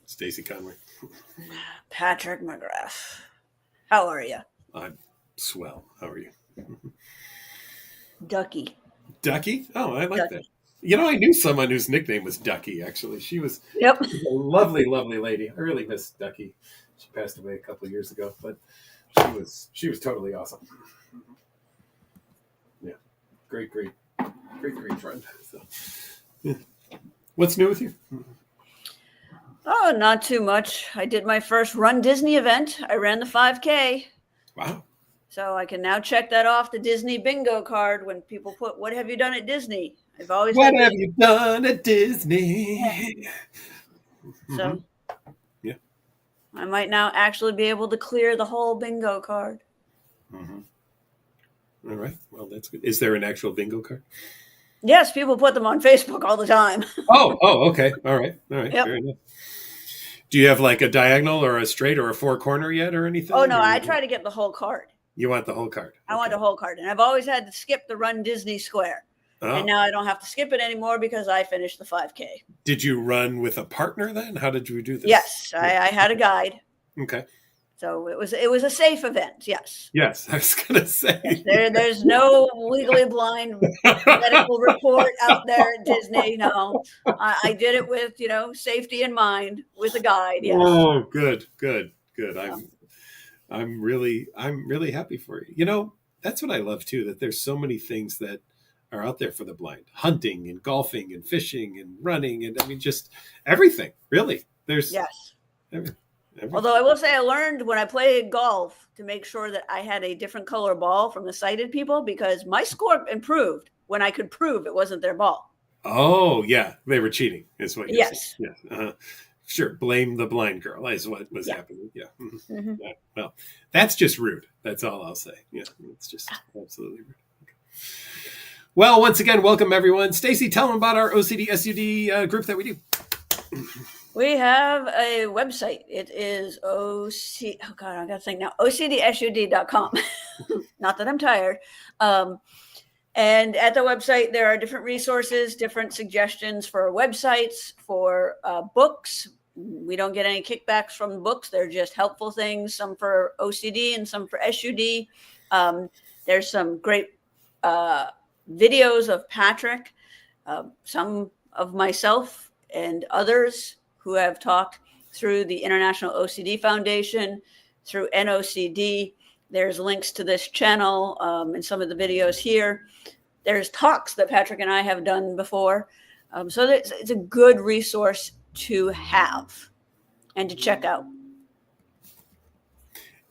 Stacey Conroy. Patrick McGrath. How are you? I'm swell. How are you? Ducky. Ducky? Oh, I like Ducky. that. You know, I knew someone whose nickname was Ducky, actually. She was Yep. a lovely, lovely lady. I really miss Ducky. She passed away a couple of years ago, but she was totally awesome. Yeah. Great friend. So, yeah. What's new with you? Oh, not too much. I did my first Run Disney event. I ran the 5K. Wow. So I can now check that off the Disney bingo card when people put, "What have you done at Disney?" I've always What had have you done at Disney? Yeah. So yeah. I might now actually be able to clear the whole bingo card. Mm-hmm. All right. Well, that's good. Is there an actual bingo card? Yes, people put them on Facebook all the time. Oh, okay. All right. Yep. Fair enough. Do you have like a diagonal or a straight or a four corner yet or anything? Oh, no, I try to get the whole card. You want the whole card? Okay. I want the whole card. And I've always had to skip the Run Disney Square. Oh. And now I don't have to skip it anymore because I finished the 5K. Did you run with a partner then? How did you do this? Yes, I had a guide. Okay. So it was a safe event, yes. Yes, I was going to say. There's no legally blind medical report out there at Disney. No, I did it with, safety in mind with a guide. Yes. Oh, good. I'm really happy for you. That's what I love too, that there's so many things that are out there for the blind. Hunting and golfing and fishing and running and just everything, really. There's everything. Although I will say I learned when I played golf to make sure that I had a different color ball from the sighted people because my score improved when I could prove it wasn't their ball. Oh, yeah. They were cheating is what you're saying. Yes. Yeah. Sure. Blame the blind girl is what was happening. Yeah. Mm-hmm. Yeah. Well, that's just rude. That's all I'll say. Yeah. It's just absolutely rude. Okay. Well, once again, welcome everyone. Stacey, tell them about our OCD SUD group that we do. We have a website. It is OCDSUD.com. Not that I'm tired. And at the website, there are different resources, different suggestions for websites, for books. We don't get any kickbacks from books. They're just helpful things, some for OCD and some for SUD. There's some great videos of Patrick, some of myself and others who have talked through the International OCD Foundation, through NOCD. There's links to this channel and some of the videos here. There's talks that Patrick and I have done before. So it's a good resource to have and to check out.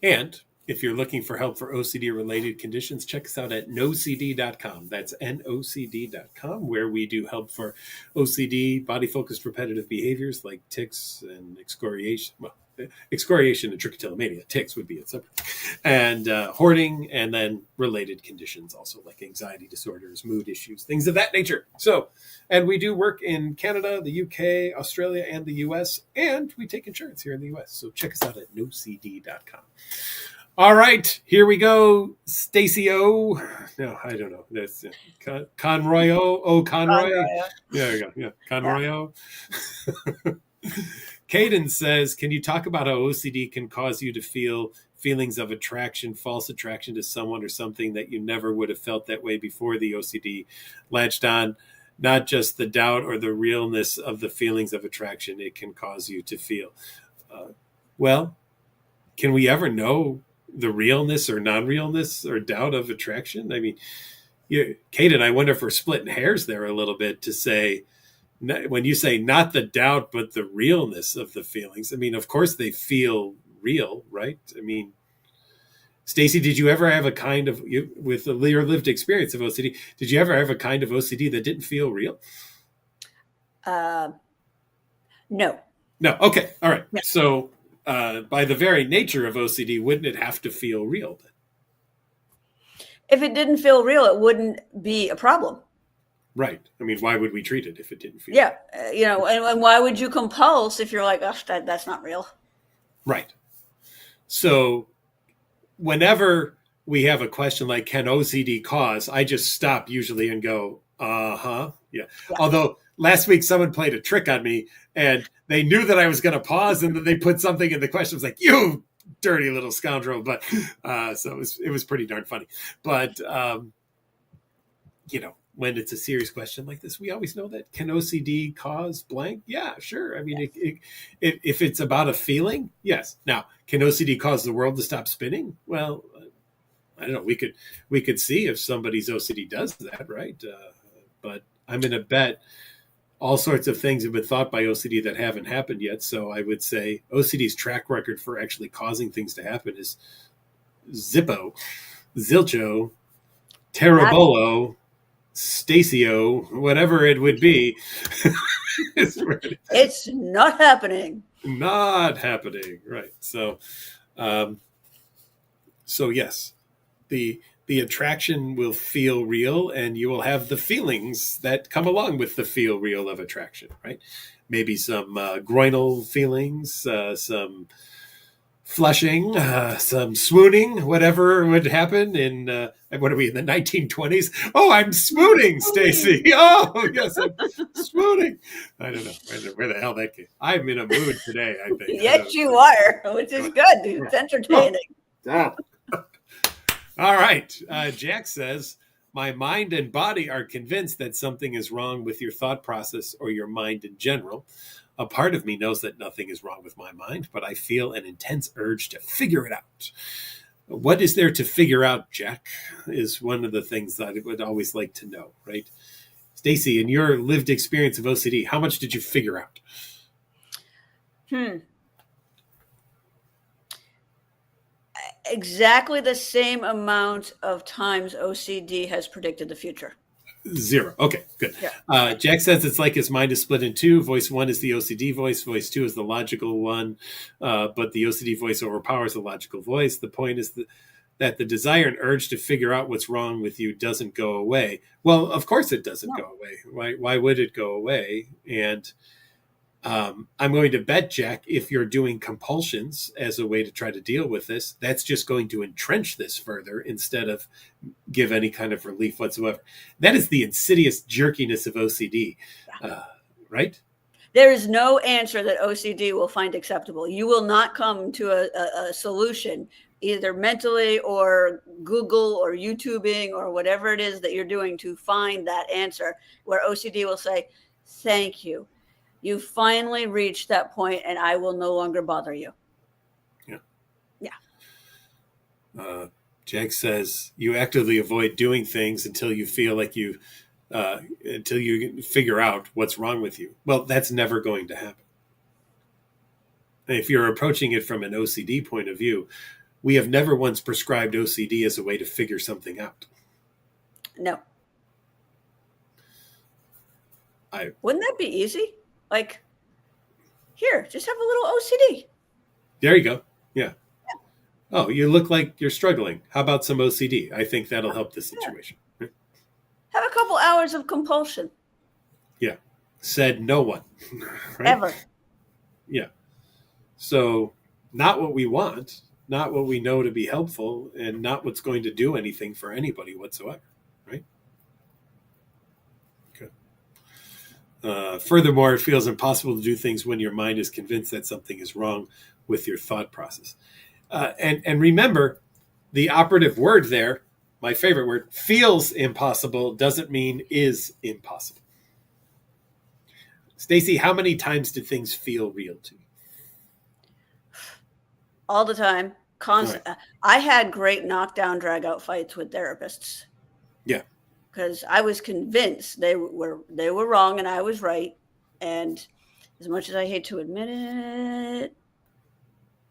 And if you're looking for help for OCD-related conditions, check us out at nocd.com. That's nocd.com, where we do help for OCD, body-focused repetitive behaviors like tics and excoriation. Well, excoriation and trichotillomania. Tics would be it separate. And hoarding, and then related conditions also like anxiety disorders, mood issues, things of that nature. So, and we do work in Canada, the UK, Australia, and the US, and we take insurance here in the US. So check us out at nocd.com. All right, here we go. Stacey O. No, I don't know. That's Conroy O. Oh, Conroy. Yeah, there you go. Yeah, Conroy O. Caden says, can you talk about how OCD can cause you to feel feelings of attraction, false attraction to someone or something that you never would have felt that way before the OCD latched on? Not just the doubt or the realness of the feelings of attraction it can cause you to feel. Well, can we ever know the realness or non-realness or doubt of attraction? I mean, Caden, I wonder if we're splitting hairs there a little bit to say, when you say not the doubt, but the realness of the feelings, I mean, of course they feel real, right? I mean, Stacey, did you ever have a kind of, with your lived experience of OCD, did you ever have a kind of OCD that didn't feel real? No. No. Okay. All right. No. So by the very nature of OCD, wouldn't it have to feel real then? If it didn't feel real, it wouldn't be a problem. Right. I mean, why would we treat it if it didn't feel? Yeah. And why would you compulse if you're like, oh, that's not real? Right. So whenever we have a question like, can OCD cause, I just stop usually and go, yeah. Although last week someone played a trick on me, and they knew that I was going to pause, and then they put something in the question. I was like, "You dirty little scoundrel!" But so it was pretty darn funny. But when it's a serious question like this, we always know that can OCD cause blank? Yeah, sure. I mean, if it's about a feeling, yes. Now, can OCD cause the world to stop spinning? Well, I don't know. We could see if somebody's OCD does that, right? But I'm going to bet all sorts of things have been thought by OCD that haven't happened yet. So I would say OCD's track record for actually causing things to happen is Zippo, Zilcho, Terabolo, Stacey-o, whatever it would be. It's not happening. Not happening, right? So yes, the attraction will feel real, and you will have the feelings that come along with the feel real of attraction, right? Maybe some groinal feelings, some flushing, some swooning, whatever would happen in, what are we, in the 1920s? Oh, I'm swooning, Stacey. Oh, yes, I'm swooning. I don't know where the hell that came. I'm in a mood today, I think. Yes, you are, which is good. It's entertaining. All right. Jack says, my mind and body are convinced that something is wrong with your thought process or your mind in general. A part of me knows that nothing is wrong with my mind, but I feel an intense urge to figure it out. What is there to figure out, Jack, is one of the things that I would always like to know, right? Stacey, in your lived experience of OCD, how much did you figure out? Exactly the same amount of times OCD has predicted the future. 0. Okay, good. Yeah. Jack says it's like his mind is split in two. Voice 1 is the OCD voice. Voice 2 is the logical one. But the OCD voice overpowers the logical voice. The point is that the desire and urge to figure out what's wrong with you doesn't go away. Well, of course it doesn't go away. Why would it go away? And I'm going to bet, Jack, if you're doing compulsions as a way to try to deal with this, that's just going to entrench this further instead of give any kind of relief whatsoever. That is the insidious jerkiness of OCD, right? There is no answer that OCD will find acceptable. You will not come to a solution, either mentally or Google or YouTubing or whatever it is that you're doing to find that answer, where OCD will say, thank you. You finally reached that point, and I will no longer bother you. Yeah. Jack says you actively avoid doing things until you feel like until you figure out what's wrong with you. Well, that's never going to happen. And if you're approaching it from an OCD point of view, we have never once prescribed OCD as a way to figure something out. No. Wouldn't that be easy? Like, here, just have a little OCD. There you go. Yeah. Oh, you look like you're struggling. How about some OCD? I think that'll help the situation. Yeah. Have a couple hours of compulsion. Yeah. Said no one. Right? Ever. Yeah. So not what we want, not what we know to be helpful, and not what's going to do anything for anybody whatsoever. Right? Furthermore, it feels impossible to do things when your mind is convinced that something is wrong with your thought process. And remember, the operative word there, my favorite word, feels impossible doesn't mean is impossible. Stacey, how many times did things feel real to you? All the time. Constant. Right. I had great knockdown, drag-out fights with therapists. Yeah. Because I was convinced they were wrong and I was right. And as much as I hate to admit it.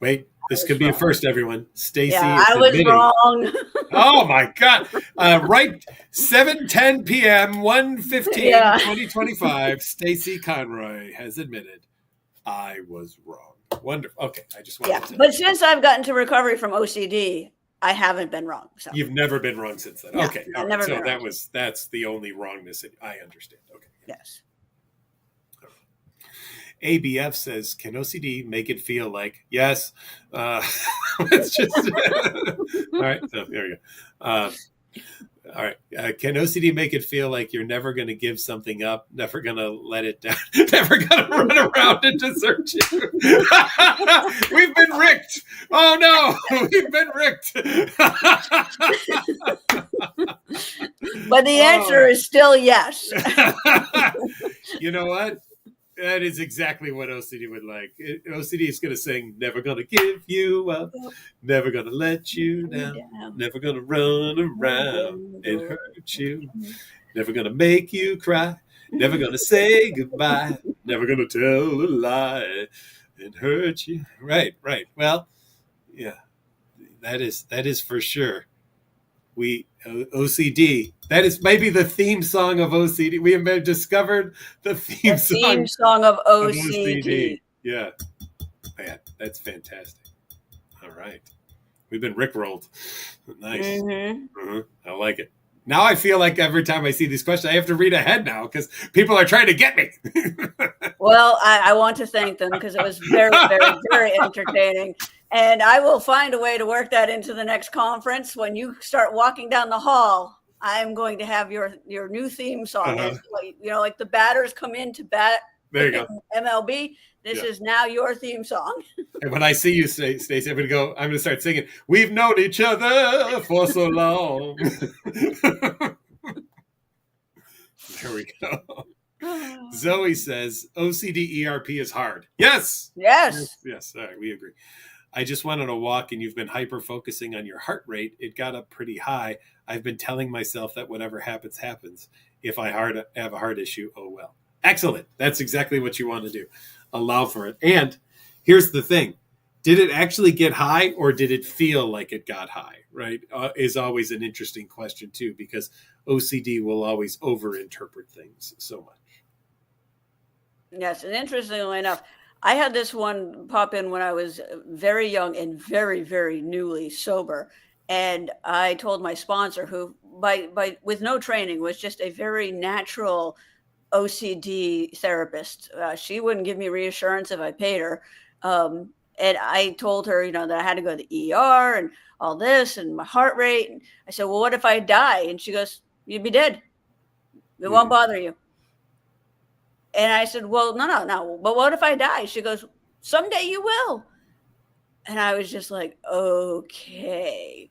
Wait, this could be a first, everyone. Stacey. Yeah, I was wrong. Oh my God. Right. 7:10 p.m., 1/15/2025. Stacey Conroy has admitted I was wrong. Wonderful. Okay. I just wanted to. But since I've gotten to recovery from OCD, I haven't been wrong. So. You've never been wrong since then. No, okay. I've never been wrong. That's the only wrongness I understand. Okay. Yes. ABF says, can OCD make it feel like, yes, it's just, all right. So there we go. All right. Can OCD make it feel like you're never going to give something up, never going to let it down, never going to run around and desert you? We've been ricked. Oh, no. We've been ricked. But the answer is still yes. You know what? That is exactly what OCD would like. OCD is going to sing, never going to give you up, never going to let you down, never going to run around and hurt you, never going to make you cry, never going to say goodbye, never going to tell a lie and hurt you. Right. Well, yeah, that is for sure. OCD. That is maybe the theme song of OCD. We have discovered the theme song of OCD. Yeah, man, that's fantastic. All right, we've been rickrolled. Nice. I like it. Now I feel like every time I see these questions, I have to read ahead now because people are trying to get me. Well, I want to thank them because it was very, very, very entertaining. And I will find a way to work that into the next conference. When you start walking down the hall, I'm going to have your new theme song. Like the batters come in to bat. There you go. MLB. This is now your theme song. And when I see you, Stacey, I'm going to start singing. We've known each other for so long. There we go. Zoe says OCD ERP is hard. Yes. All right, we agree. I just went on a walk and you've been hyper focusing on your heart rate. It got up pretty high. I've been telling myself that whatever happens, happens. If I have a heart issue, oh well. Excellent. That's exactly what you want to do. Allow for it. And here's the thing. Did it actually get high or did it feel like it got high, right? Is always an interesting question too, because OCD will always overinterpret things so much. Yes. And interestingly enough, I had this one pop in when I was very young and very, very newly sober. And I told my sponsor, who with no training was just a very natural OCD therapist. She wouldn't give me reassurance if I paid her. And I told her, that I had to go to the ER and all this and my heart rate. And I said, well, what if I die? And she goes, you'd be dead. It won't bother you. And I said, well, no. But what if I die? She goes, someday you will. And I was just like, okay.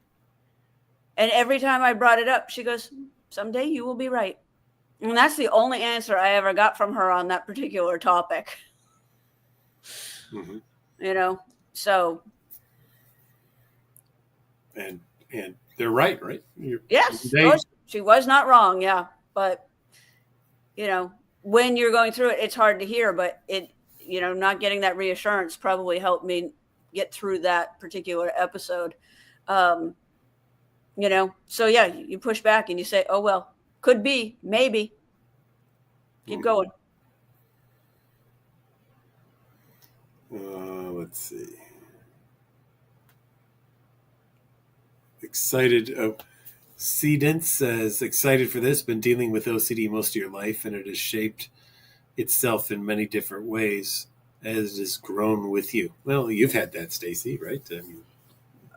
And every time I brought it up, she goes, someday you will be right. And that's the only answer I ever got from her on that particular topic. So. And they're right? Yes. She was not wrong. Yeah. But, when you're going through it, it's hard to hear, but not getting that reassurance probably helped me get through that particular episode. So yeah, you push back and you say, oh, well, could be, maybe. Keep going. Let's see. Excited. Cedence says, excited for this, been dealing with OCD most of your life, and it has shaped itself in many different ways as it has grown with you. Well, you've had that, Stacey, right?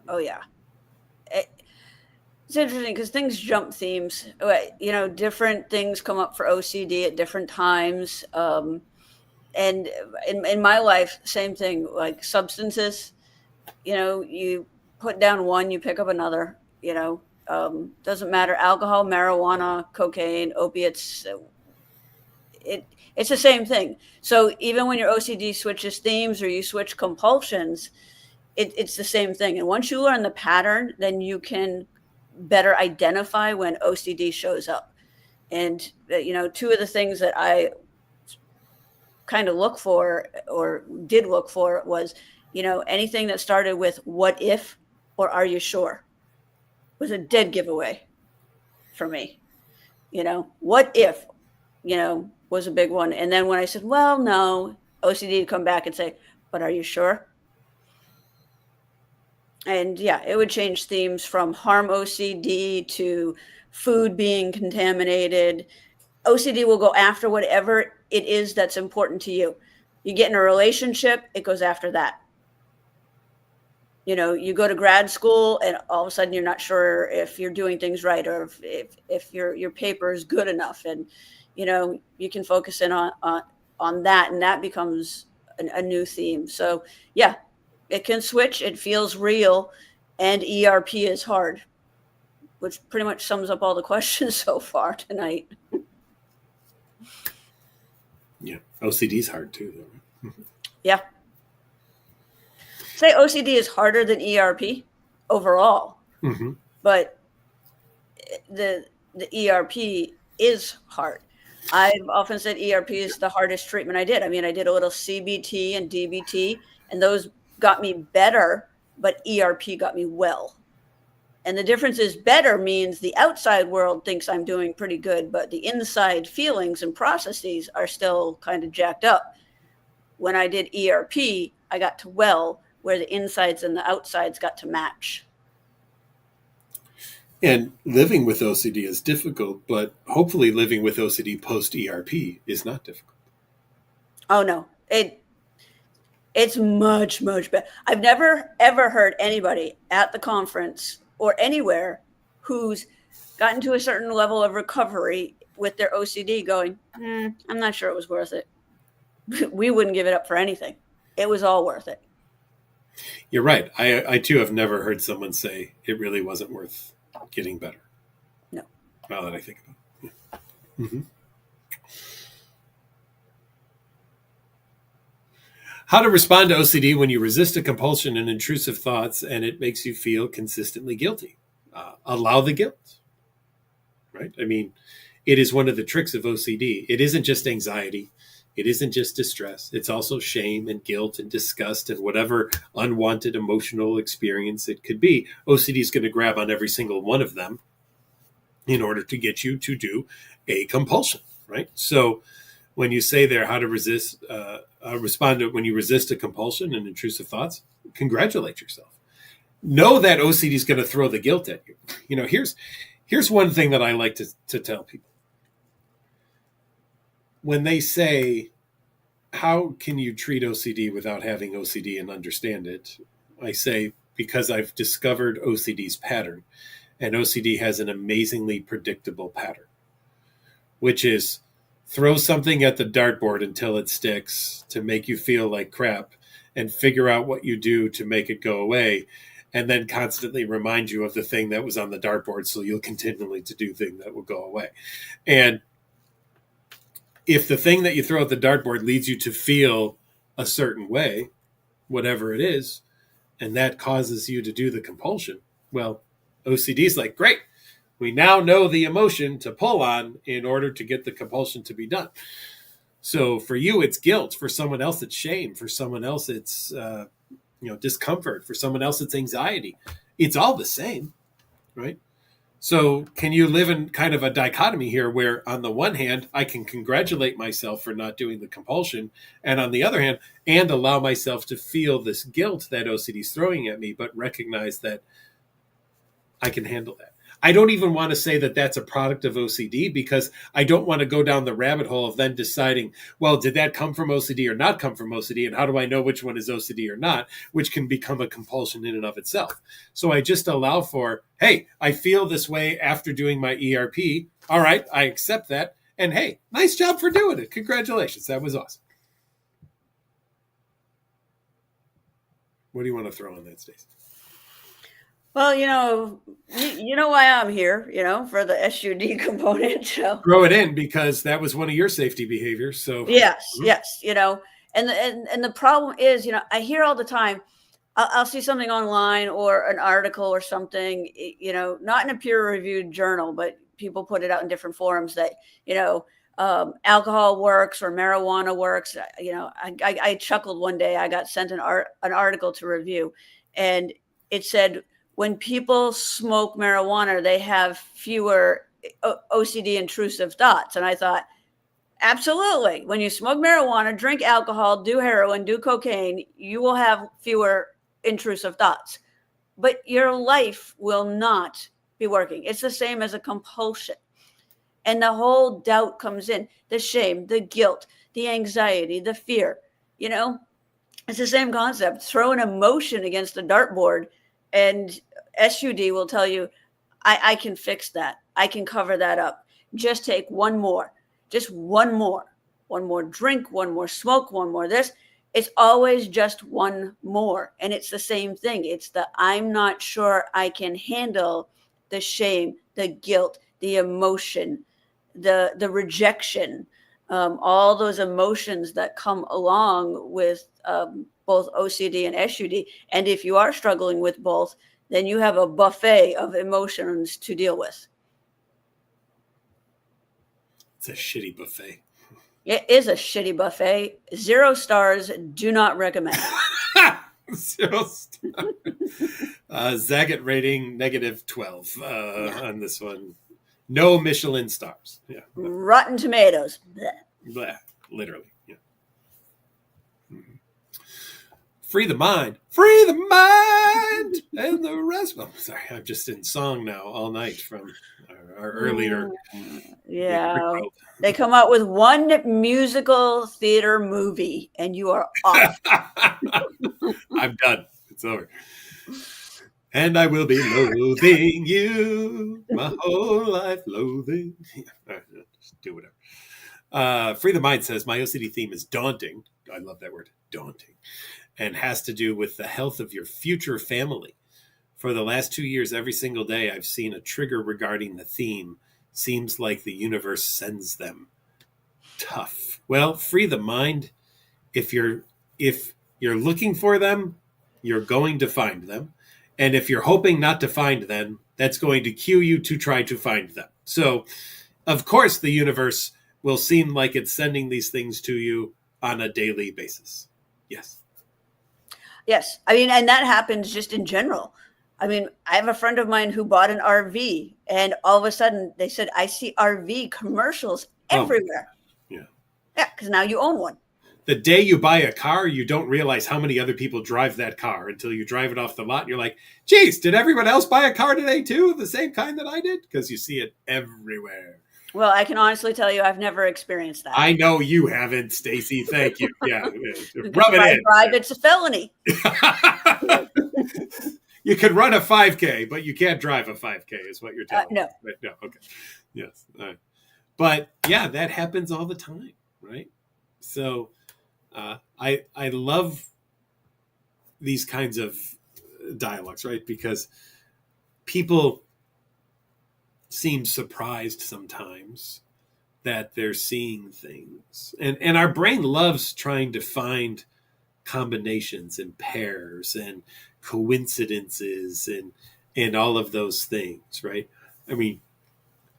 Oh, yeah. It's interesting because things jump themes. Different things come up for OCD at different times. And in my life, same thing, like substances, you put down one, you pick up another, doesn't matter. Alcohol, marijuana, cocaine, opiates. It's the same thing. So even when your OCD switches themes or you switch compulsions, it's the same thing. And once you learn the pattern, then you can better identify when OCD shows up. And, two of the things that I kind of look for or did look for was, anything that started with what if or are you sure was a dead giveaway for me. What if, was a big one. And then when I said, well, no, OCD would come back and say, but are you sure? And yeah, it would change themes from harm OCD to food being contaminated. OCD will go after whatever it is that's important to you. You get in a relationship, it goes after that. You go to grad school and all of a sudden you're not sure if you're doing things right, or if your paper is good enough. And, you can focus in on that, and that becomes a new theme. So yeah, it can switch. It feels real, and ERP is hard, which pretty much sums up all the questions so far tonight. Yeah. OCD is hard too, though. Yeah. Say OCD is harder than ERP overall, Mm-hmm. but the ERP is hard. I've often said ERP is the hardest treatment I did. I mean, I did a little CBT and DBT, and those got me better, but ERP got me well. And the difference is, better means the outside world thinks I'm doing pretty good, but the inside feelings and processes are still kind of jacked up. When I did ERP, I got to well, where the insides and the outsides got to match. And living with OCD is difficult, but hopefully living with OCD post ERP is not difficult. Oh no, it's much, much better. I've never ever heard anybody at the conference or anywhere who's gotten to a certain level of recovery with their OCD going, I'm not sure it was worth it. We wouldn't give it up for anything. It was all worth it. You're right. I too have never heard someone say it really wasn't worth getting better. No. Now that I think about it. Yeah. Mm-hmm. How to respond to OCD when you resist a compulsion and intrusive thoughts and it makes you feel consistently guilty. Allow the guilt, right? I mean, it is one of the tricks of OCD. It isn't just anxiety. It isn't just distress. It's also shame and guilt and disgust and whatever unwanted emotional experience it could be. OCD is going to grab on every single one of them in order to get you to do a compulsion, right? So when you say there how to respond to when you resist a compulsion and intrusive thoughts, congratulate yourself. Know that OCD is going to throw the guilt at you. Here's one thing that I like to tell people. When they say, how can you treat OCD without having OCD and understand it? I say, because I've discovered OCD's pattern, and OCD has an amazingly predictable pattern, which is throw something at the dartboard until it sticks to make you feel like crap and figure out what you do to make it go away, and then constantly remind you of the thing that was on the dartboard so you'll continually to do things that will go away. And if the thing that you throw at the dartboard leads you to feel a certain way, whatever it is, and that causes you to do the compulsion, well, OCD is like, great, we now know the emotion to pull on in order to get the compulsion to be done. So for you, it's guilt. For someone else, it's shame. For someone else, it's discomfort. For someone else, it's anxiety. It's all the same, right? So can you live in kind of a dichotomy here where on the one hand, I can congratulate myself for not doing the compulsion, and on the other hand, and allow myself to feel this guilt that OCD is throwing at me, but recognize that I can handle that. I don't even want to say that that's a product of OCD, because I don't want to go down the rabbit hole of then deciding, well, did that come from OCD or not come from OCD? And how do I know which one is OCD or not, which can become a compulsion in and of itself. So I just allow for, hey, I feel this way after doing my ERP. All right, I accept that. And hey, nice job for doing it. Congratulations. That was awesome. What do you want to throw on that, Stacey? Well, you know why I'm here, for the SUD component. So throw it in, because that was one of your safety behaviors. So yes, and the problem is, I hear all the time, I'll see something online or an article or something, not in a peer-reviewed journal, but people put it out in different forums that, alcohol works or marijuana works. I chuckled one day. I got sent an article to review, and it said, when people smoke marijuana, they have fewer OCD intrusive thoughts. And I thought, absolutely. When you smoke marijuana, drink alcohol, do heroin, do cocaine, you will have fewer intrusive thoughts. But your life will not be working. It's the same as a compulsion. And the whole doubt comes in, the shame, the guilt, the anxiety, the fear, It's the same concept. Throw an emotion against a dartboard, and SUD will tell you, I can fix that. I can cover that up. Just take one more. Just one more. One more drink, one more smoke, one more this. It's always just one more. And it's the same thing. It's the I'm not sure I can handle the shame, the guilt, the emotion, the rejection, all those emotions that come along with both OCD and SUD. And if you are struggling with both, then you have a buffet of emotions to deal with. It's a shitty buffet. It is a shitty buffet. 0 stars. Do not recommend. 0 stars. Zagat rating -12 on this one. No Michelin stars. Yeah. Rotten Tomatoes. Blech. Blech. Literally. Yeah. Free the mind. Free the mind. And the rest. Oh, sorry. I'm just in song now all night from our earlier. Yeah. They come out with one musical theater movie and you are off. I'm done. It's over. And I will be loathing you my whole life, loathing. Just do whatever. Free the Mind says, my OCD theme is daunting. I love that word, daunting. And has to do with the health of your future family. For the last 2 years, every single day, I've seen a trigger regarding the theme. Seems like the universe sends them. Tough. Well, free the mind. If you're looking for them, you're going to find them. And if you're hoping not to find them, that's going to cue you to try to find them. So, of course, the universe will seem like it's sending these things to you on a daily basis. Yes. Yes. I mean, and that happens just in general. I mean, I have a friend of mine who bought an RV, and all of a sudden they said, I see RV commercials everywhere. Yeah. Yeah, because now you own one. The day you buy a car, you don't realize how many other people drive that car until you drive it off the lot. And you're like, geez, did everyone else buy a car today too? The same kind that I did? Because you see it everywhere. Well, I can honestly tell you I've never experienced that. I know you haven't, Stacey. Thank you. Yeah. Rub it in. Drive, it's a felony. You can run a 5K, but you can't drive a 5K is what you're telling me. No. Right? No. Okay. Yes. But yeah, that happens all the time, right? So I love these kinds of dialogues, right? Because people seem surprised sometimes that they're seeing things. And our brain loves trying to find combinations and pairs and coincidences and all of those things, right? I mean,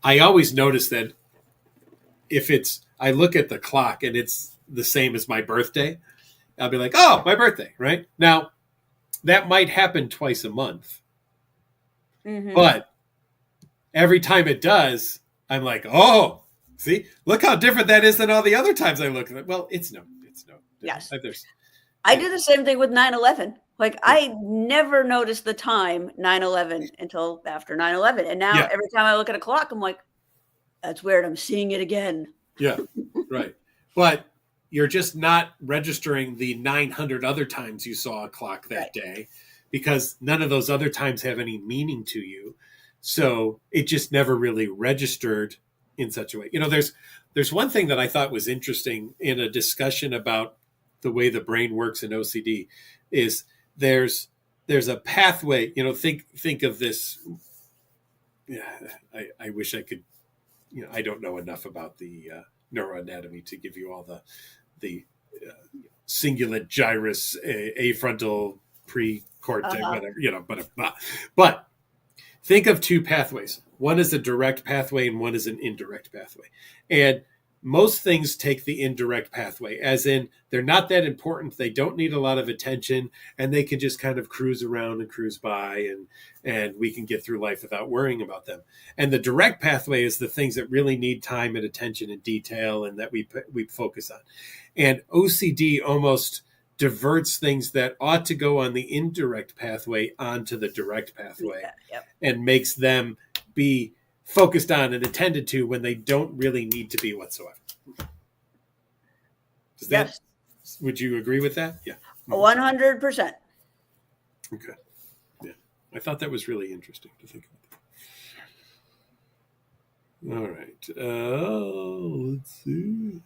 I always notice that if I look at the clock and it's the same as my birthday, I'll be like, oh, my birthday, right? Now, that might happen twice a month. Mm-hmm. But every time it does, I'm like, oh, see, look how different that is than all the other times I look at it. Well, it's no. Yes. I do the same thing with 9/11. Like, I never noticed the time 9/11 until after 9/11. And now every time I look at a clock, I'm like, that's weird. I'm seeing it again. Yeah, right. But you're just not registering the 900 other times you saw a clock that day, because none of those other times have any meaning to you. So it just never really registered in such a way. You know, there's one thing that I thought was interesting in a discussion about the way the brain works in OCD is there's a pathway, you know, think of this. Yeah, I wish I could, you know, I don't know enough about the neuroanatomy to give you all the cingulate gyrus, afrontal precortex, whatever, you know, but think of two pathways. One is a direct pathway and one is an indirect pathway. And most things take the indirect pathway, as in they're not that important. They don't need a lot of attention, and they can just kind of cruise around and cruise by, and we can get through life without worrying about them. And the direct pathway is the things that really need time and attention and detail, and that we focus on. And OCD almost diverts things that ought to go on the indirect pathway onto the direct pathway, and makes them be focused on and attended to when they don't really need to be whatsoever. Would you agree with that? Yeah. 100%. Okay. Yeah. I thought that was really interesting to think about. All right. Let's see.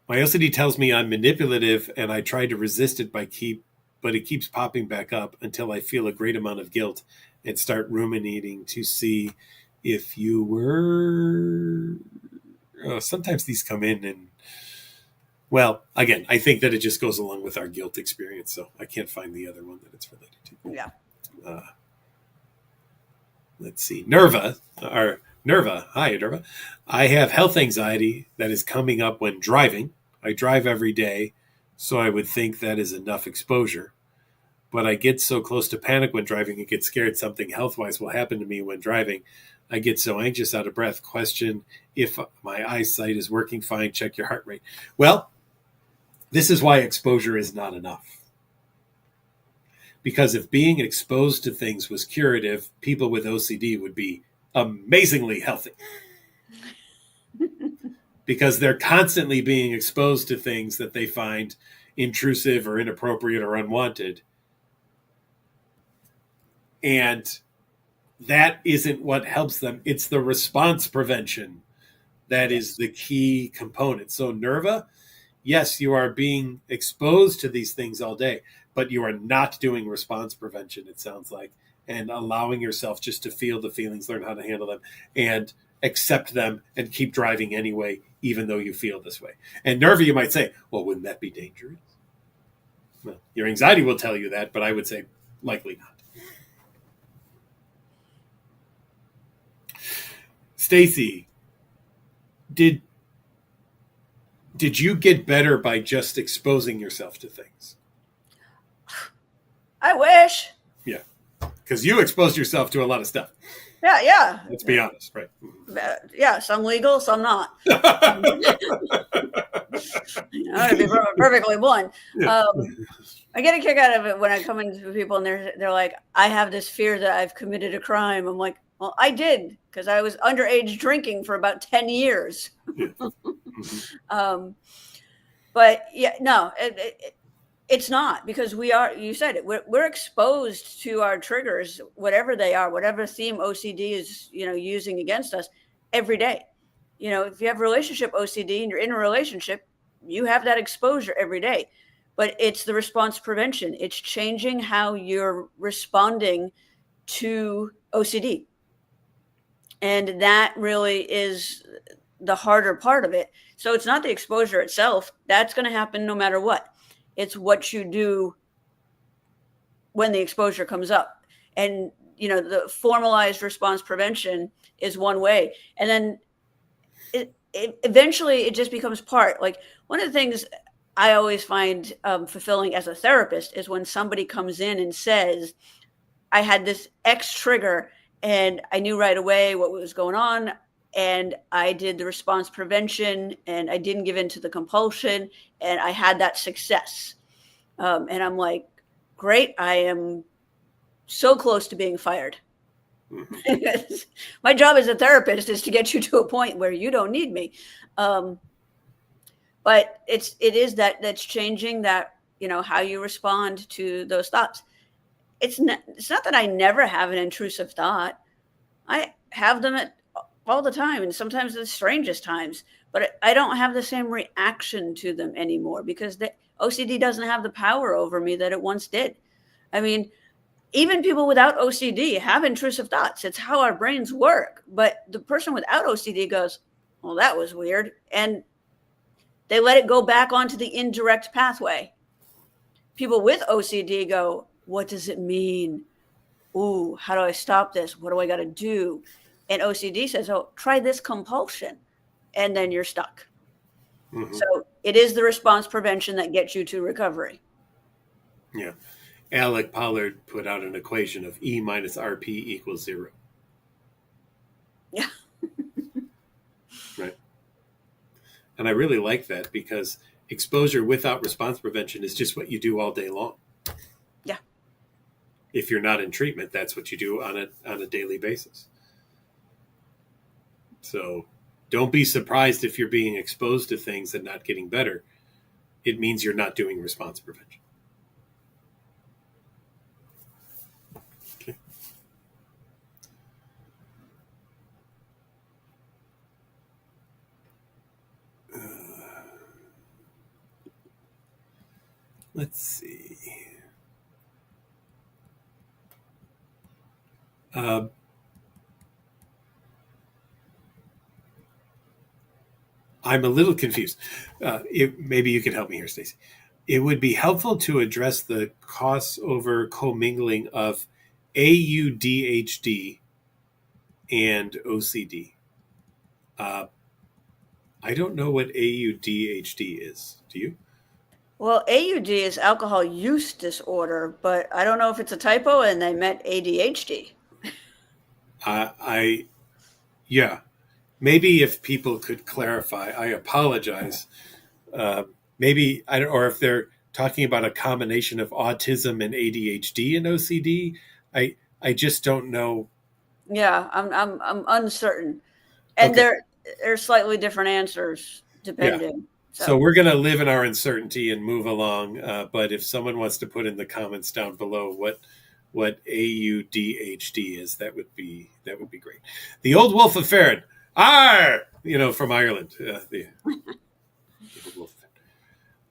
My OCD tells me I'm manipulative and I try to resist it but it keeps popping back up until I feel a great amount of guilt and start ruminating to see if you were. Sometimes these come in and, well, again, I think that it just goes along with our guilt experience, so I can't find the other one that it's related to. Yeah. Let's see. Nerva. Hi, Nerva. I have health anxiety that is coming up when driving. I drive every day, so I would think that is enough exposure. But I get so close to panic when driving and get scared something health-wise will happen to me when driving. I get so anxious, out of breath. Question if my eyesight is working fine. Check your heart rate. Well, this is why exposure is not enough. Because if being exposed to things was curative, people with OCD would be amazingly healthy. Because they're constantly being exposed to things that they find intrusive or inappropriate or unwanted. And that isn't what helps them. It's the response prevention that is the key component. So Nerva, yes, you are being exposed to these things all day, but you are not doing response prevention, it sounds like, and allowing yourself just to feel the feelings, learn how to handle them, and accept them and keep driving anyway, even though you feel this way. And Nerva, you might say, well, wouldn't that be dangerous? Well, your anxiety will tell you that, but I would say likely not. Stacey, did you get better by just exposing yourself to things? I wish. Yeah, because you exposed yourself to a lot of stuff. Yeah. Let's be honest, right? Yeah, some legal, some not. To be perfectly blunt. Yeah. I get a kick out of it when I come into people and they're like, I have this fear that I've committed a crime. I'm like, well, I did, because I was underage drinking for about 10 years. Yeah. But yeah, no, it's not, because you said it, we're exposed to our triggers, whatever they are, whatever theme OCD is, using against us every day. If you have relationship OCD and you're in a relationship, you have that exposure every day. But it's the response prevention. It's changing how you're responding to OCD. And that really is the harder part of it. So it's not the exposure itself. That's going to happen no matter what. It's what you do when the exposure comes up. And, the formalized response prevention is one way. And then eventually it just becomes part. Like, one of the things I always find fulfilling as a therapist is when somebody comes in and says, I had this X trigger and I knew right away what was going on, and I did the response prevention and I didn't give in to the compulsion, and I had that success. And I'm like, great, I am so close to being fired. Mm-hmm. My job as a therapist is to get you to a point where you don't need me. But it is that's changing that, how you respond to those thoughts. It's not that I never have an intrusive thought. I have them all the time, and sometimes the strangest times, but I don't have the same reaction to them anymore, because the OCD doesn't have the power over me that it once did. I mean, even people without OCD have intrusive thoughts. It's how our brains work. But the person without OCD goes, well, that was weird. And they let it go back onto the indirect pathway. People with OCD go, what does it mean? Ooh, how do I stop this? What do I got to do? And OCD says, oh, try this compulsion. And then you're stuck. Mm-hmm. So it is the response prevention that gets you to recovery. Yeah. Alec Pollard put out an equation of E minus RP equals 0. Yeah. Right. And I really like that, because exposure without response prevention is just what you do all day long. Yeah. If you're not in treatment, that's what you do on a daily basis. So don't be surprised if you're being exposed to things and not getting better. it means you're not doing response prevention. Okay. Let's see. I'm a little confused. Maybe you can help me here, Stacey. It would be helpful to address the crossover commingling of AUDHD and OCD. I don't know what AUDHD is. Do you? Well, AUD is alcohol use disorder, but I don't know if it's a typo and they meant ADHD. Yeah. Maybe if people could clarify, I apologize. Maybe or if they're talking about a combination of autism and ADHD and OCD. I just don't know. Yeah, I'm uncertain, and Okay. they're slightly different answers depending. Yeah. So we're going to live in our uncertainty and move along. But if someone wants to put in the comments down below what AUDHD is, that would be great. The Old Wolf of Farron, from Ireland. The Old Wolf.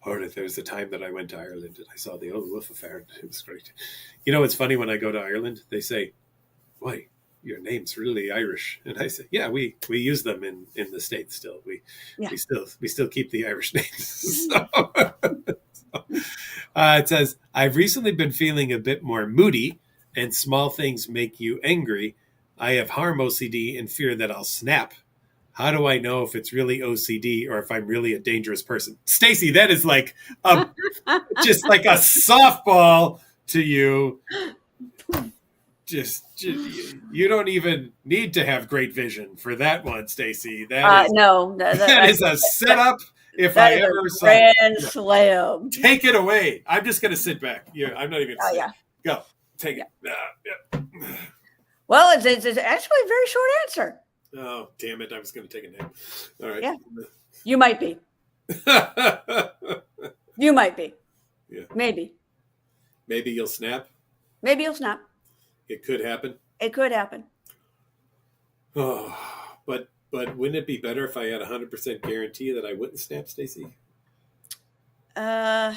Or there's a time that I went to Ireland and I saw the Old Wolf of Farron. It was great. It's funny when I go to Ireland, they say, "Boy, your name's really Irish," and I say, "Yeah, we use them in the States still. We still keep the Irish names." It says, "I've recently been feeling a bit more moody, and small things make you angry. I have harm OCD and fear that I'll snap. How do I know if it's really OCD or if I'm really a dangerous person?" Stacey, that is like just like a softball to you. Just you don't even need to have great vision for that one, Stacey. That is a setup. If I ever saw grand slam. Take it away. I'm just going to sit back. I'm not even. Go. Take it. Well, it's actually a very short answer. Oh, damn it. I was going to take a nap. All right. Yeah. You might be. You might be. Yeah. Maybe. Maybe you'll snap. Maybe you'll snap. It could happen. It could happen. Oh, but wouldn't it be better if I had 100% guarantee that I wouldn't snap, Stacey? No,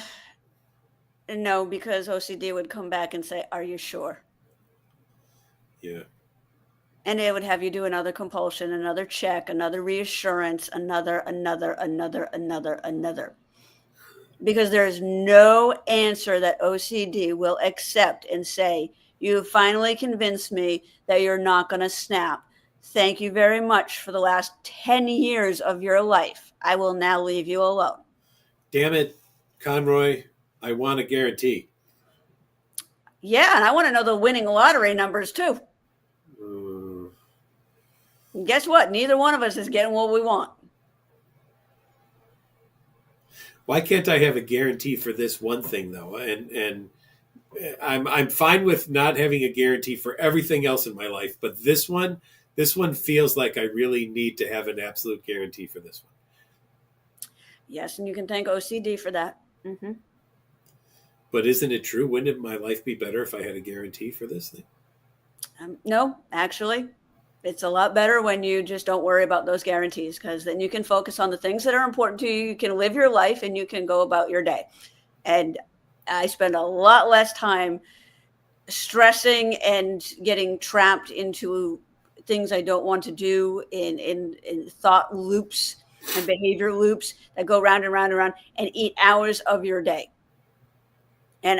because OCD would come back and say, "Are you sure?" Yeah. And it would have you do another compulsion, another check, another reassurance, another. Because there is no answer that OCD will accept and say, "You finally convinced me that you're not going to snap. Thank you very much for the last 10 years of your life. I will now leave you alone." Damn it, Conroy. I want a guarantee. Yeah, and I want to know the winning lottery numbers too. And guess what? Neither one of us is getting what we want. Why can't I have a guarantee for this one thing though? And I'm fine with not having a guarantee for everything else in my life, but this one feels like I really need to have an absolute guarantee for this one. Yes, and you can thank OCD for that. Mm-hmm. But isn't it true? Wouldn't my life be better if I had a guarantee for this thing? No, actually, it's a lot better when you just don't worry about those guarantees, because then you can focus on the things that are important to you. You can live your life and you can go about your day. And I spend a lot less time stressing and getting trapped into things I don't want to do in thought loops and behavior loops that go round and round and round and eat hours of your day. And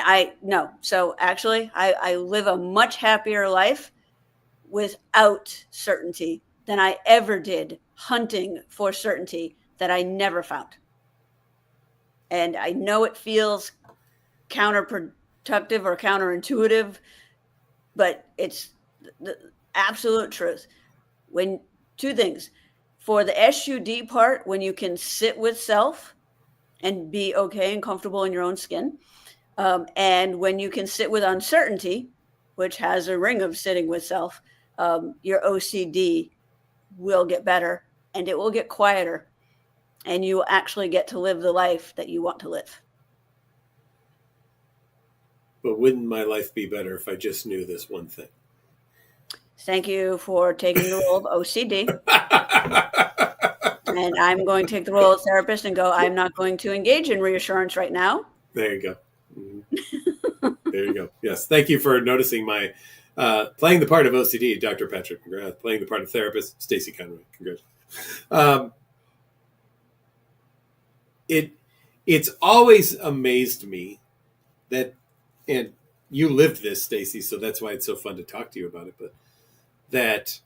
so actually I live a much happier life without certainty than I ever did hunting for certainty that I never found. And I know it feels counterproductive or counterintuitive, but it's the absolute truth. Two things. For the SUD part, when you can sit with self and be okay and comfortable in your own skin, and when you can sit with uncertainty, which has a ring of sitting with self, your OCD will get better and it will get quieter. and you actually get to live the life that you want to live. But wouldn't my life be better if I just knew this one thing? Thank you for taking the role of OCD. And I'm going to take the role of therapist and go, I'm not going to engage in reassurance right now. There you go. There you go. Yes. Thank you for noticing my playing the part of OCD, Dr. Patrick McGrath, playing the part of therapist, Stacey Conroy. Congrats. It's always amazed me that, and you lived this, Stacey, so that's why it's so fun to talk to you about it, but that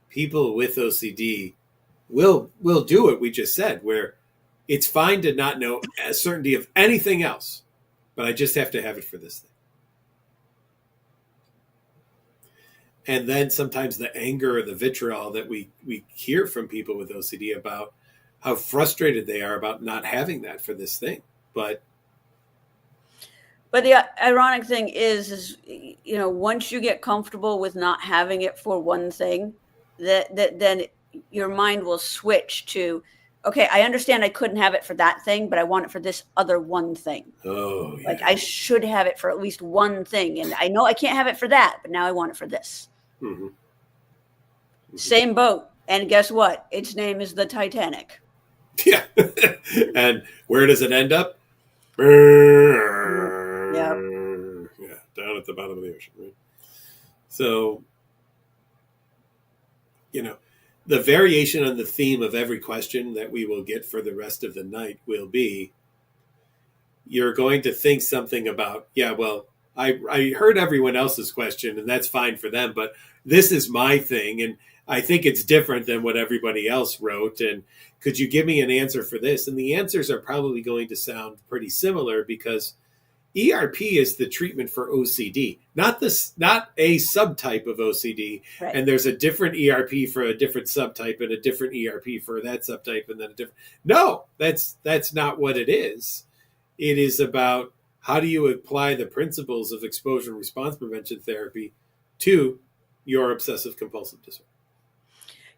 people with OCD will do what we just said, where it's fine to not know a certainty of anything else, but I just have to have it for this thing. And then sometimes the anger or the vitriol that we hear from people with OCD about how frustrated they are about not having that for this thing. But the ironic thing is, you know, once you get comfortable with not having it for one thing, that then your mind will switch to, okay, I understand I couldn't have it for that thing, but I want it for this other one thing. Oh, yeah. Like I should have it for at least one thing. And I know I can't have it for that, but now I want it for this. Mm-hmm. Mm-hmm. Same boat. And guess what? Its name is the Titanic. Yeah. And where does it end up? Yep. Yeah, down at the bottom of the ocean, right? So, you know, the variation on the theme of every question that we will get for the rest of the night will be, you're going to think something about, yeah, well, I heard everyone else's question and that's fine for them, but this is my thing. And I think it's different than what everybody else wrote. And could you give me an answer for this? And the answers are probably going to sound pretty similar because ERP is the treatment for OCD, not a subtype of OCD. Right. And there's a different ERP for a different subtype and a different ERP for that subtype and then a different. No, that's not what it is. It is about how do you apply the principles of exposure and response prevention therapy to your obsessive compulsive disorder.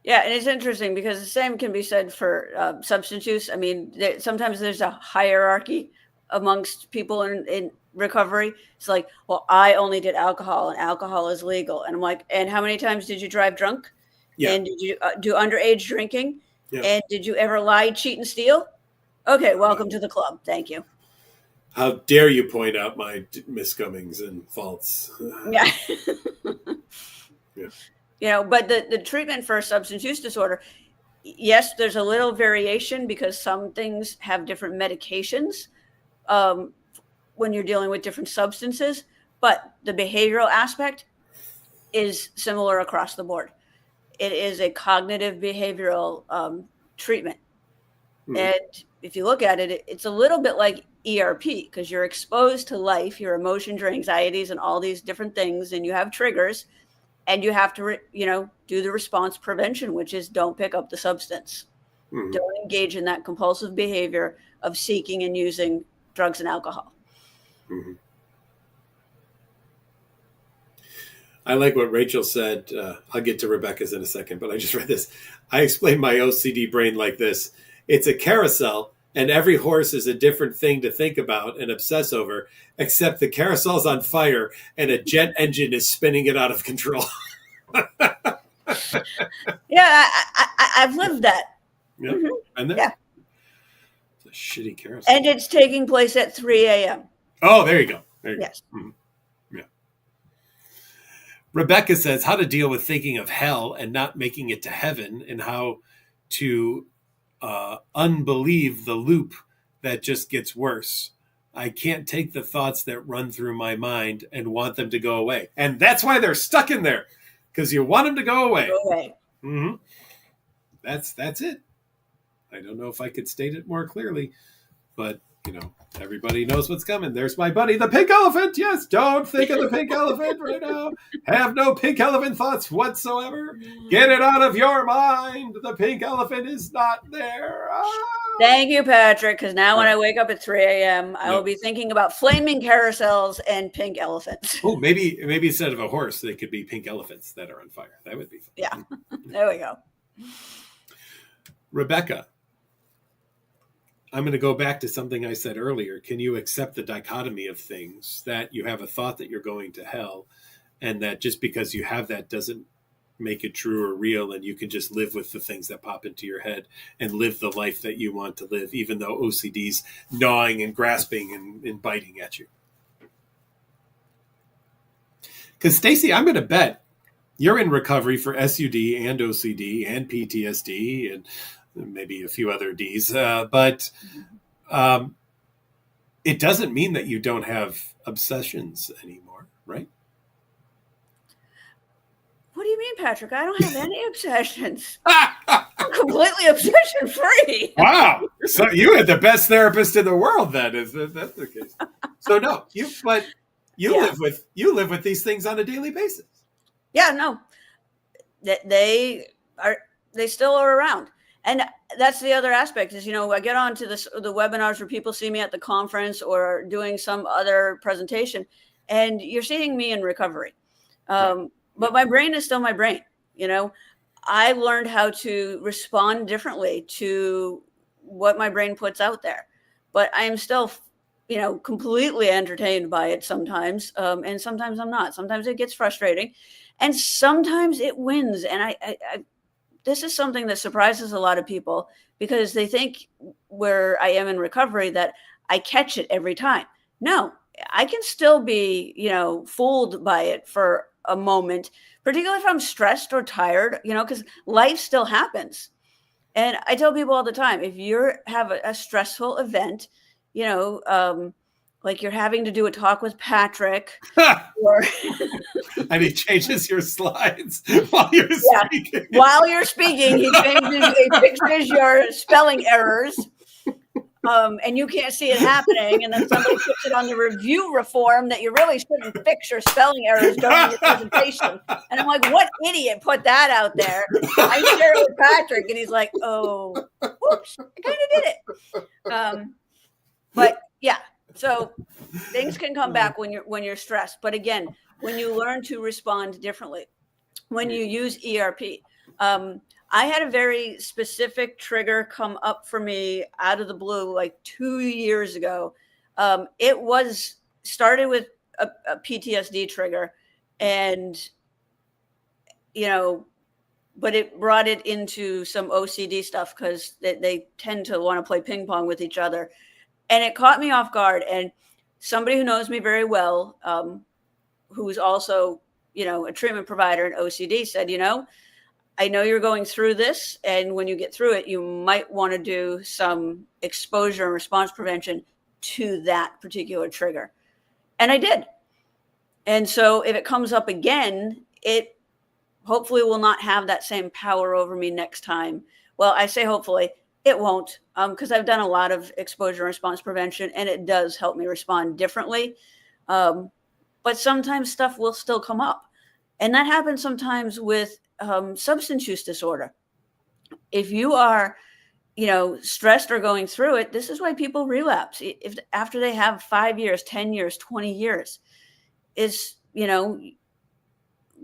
Yeah, and it's interesting because the same can be said for substance use. I mean, sometimes there's a hierarchy amongst people in recovery. It's like, well, I only did alcohol and alcohol is legal. And I'm like, and how many times did you drive drunk? Yeah. And did you do underage drinking? Yeah. And did you ever lie, cheat, and steal? Okay, welcome to the club. Thank you. How dare you point out my miscomings and faults? Yeah. Yeah. You know, but the treatment for substance use disorder, yes, there's a little variation because some things have different medications when you're dealing with different substances, but the behavioral aspect is similar across the board. It is a cognitive behavioral treatment. Mm-hmm. And if you look at it, it's a little bit like ERP because you're exposed to life, your emotions, your anxieties, and all these different things, and you have triggers. And you have to, do the response prevention, which is don't pick up the substance. Mm-hmm. Don't engage in that compulsive behavior of seeking and using drugs and alcohol. Mm-hmm. I like what Rachel said. I'll get to Rebecca's in a second, but I just read this. I explained my OCD brain like this. It's a carousel, and every horse is a different thing to think about and obsess over, except the carousel's on fire and a jet engine is spinning it out of control. Yeah, I've lived that. Yeah, mm-hmm. And then, yeah. It's a shitty carousel. And it's taking place at 3 a.m. Oh, there you go. There you yes. go. Mm-hmm. Yeah. Rebecca says how to deal with thinking of hell and not making it to heaven and how to unbelieve the loop that just gets worse. I can't take the thoughts that run through my mind and want them to go away. And that's why they're stuck in there, because you want them to go away. Go away. Mm-hmm. That's it. I don't know if I could state it more clearly, but, everybody knows what's coming. There's my buddy, the pink elephant. Yes, don't think of the pink elephant right now. Have no pink elephant thoughts whatsoever. Get it out of your mind. The pink elephant is not there. Thank you, Patrick, because now when I wake up at 3 a.m., I will be thinking about flaming carousels and pink elephants. Oh, maybe instead of a horse, they could be pink elephants that are on fire. That would be fun. Yeah, there we go. Rebecca, I'm going to go back to something I said earlier. Can you accept the dichotomy of things, that you have a thought that you're going to hell, and that just because you have that doesn't make it true or real, and you can just live with the things that pop into your head and live the life that you want to live, even though OCD's gnawing and grasping and biting at you? Because Stacey, I'm going to bet you're in recovery for SUD and OCD and PTSD and maybe a few other Ds, but it doesn't mean that you don't have obsessions anymore, right? What do you mean, Patrick? I don't have any obsessions. I'm completely obsession free. Wow. So you had the best therapist in the world then, is that the case? So no, you live with these things on a daily basis. Yeah, no. They still are around. And that's the other aspect is, I get on to the webinars where people see me at the conference or doing some other presentation, and you're seeing me in recovery. Right. But my brain is still my brain. I learned how to respond differently to what my brain puts out there, but I am still, completely entertained by it sometimes. And sometimes I'm not. Sometimes it gets frustrating, and sometimes it wins. And I this is something that surprises a lot of people, because they think where I am in recovery that I catch it every time. No, I can still be, fooled by it for a moment, particularly if I'm stressed or tired, because life still happens. And I tell people all the time, if you have a stressful event, like you're having to do a talk with Patrick, or and he changes your slides while you're speaking. While you're speaking, he fixes your spelling errors, and you can't see it happening. And then somebody puts it on the review reform that you really shouldn't fix your spelling errors during your presentation. And I'm like, what idiot put that out there? I share it with Patrick, and he's like, oh, whoops, I kind of did it. But yeah. So things can come back when you're stressed. But again, when you learn to respond differently, when you use ERP, I had a very specific trigger come up for me out of the blue like 2 years ago. It was started with a PTSD trigger, and but it brought it into some OCD stuff, because they tend to want to play ping pong with each other. And it caught me off guard. And somebody who knows me very well, who's also, a treatment provider in OCD, said, I know you're going through this, and when you get through it, you might want to do some exposure and response prevention to that particular trigger. And I did. And so if it comes up again, it hopefully will not have that same power over me next time. Well, I say hopefully. It won't, because I've done a lot of exposure and response prevention, and it does help me respond differently. But sometimes stuff will still come up. And that happens sometimes with substance use disorder. If you are, stressed or going through it, this is why people relapse. If after they have 5 years, 10 years, 20 years, is,